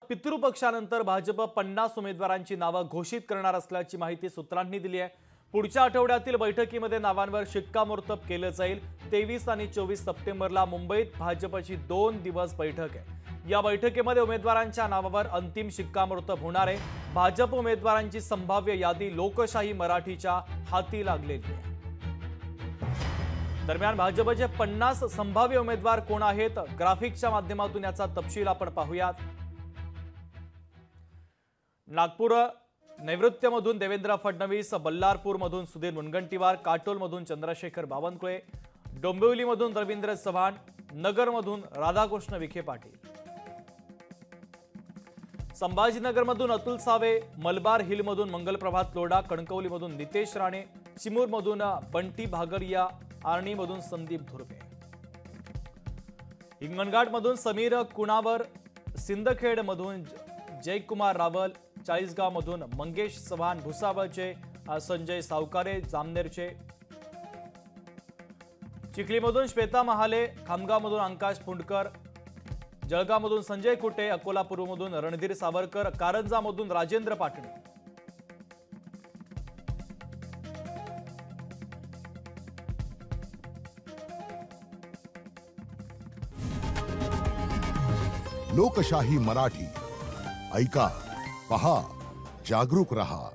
पितृपक्षानंतर भाजप 50 उमेदवारांची नावं घोषित करणार असल्याची माहिती सूत्रांनी दिली आहे। पुढच्या आठवड्यातील बैठकीमध्ये नावांवर शिक्कामोर्तब केलं जाईल। 23 आणि 24 सप्टेंबरला मुंबईत भाजपची 2 दिवस बैठक आहे। या बैठकीमध्ये उमेदवारांच्या नावावर अंतिम शिक्कामोर्तब होणार आहे। भाजप उमेदवारांची संभाव्य यादी लोकशाही मराठीच्या हाती लागलेली आहे। दरम्यान भाजपचे 50 संभाव्य उमेदवार कोण आहेत, ग्राफिक्सच्या माध्यमातून याचा तपशील आपण पाहूयात। नागपूर नैऋत्यमधून देवेंद्र फडणवीस, बल्लारपूरमधून सुधीर मुनगंटीवार, काटोलमधून चंद्रशेखर बावनकुळे, डोंबिवलीमधून रवींद्र चव्हाण, नगरमधून राधाकृष्ण विखे पाटील, संभाजीनगरमधून अतुल सावे, मलबार हिलमधून मंगलप्रभात लोढा, कणकवलीमधून नितेश राणे, चिमूरमधून बंटी भागरिया, आर्णीमधून संदीप धुर्वे, हिंगणघाटमधून समीर कुणावर, सिंदखेडमधून जयकुमार रावल, चाळीसगावमधून मंगेश चव्हाण, भुसावळचे संजय सावकारे, जामनेरचे, चिखलीमधून श्वेता महाले, खामगावमधून आकाश फुंडकर, जळगावमधून संजय कुटे, अकोला पूर्वमधून रणधीर सावरकर, कारंजामधून राजेंद्र पाटणे, लोकशाही मराठी ऐका, पहा, जागरूक रहा।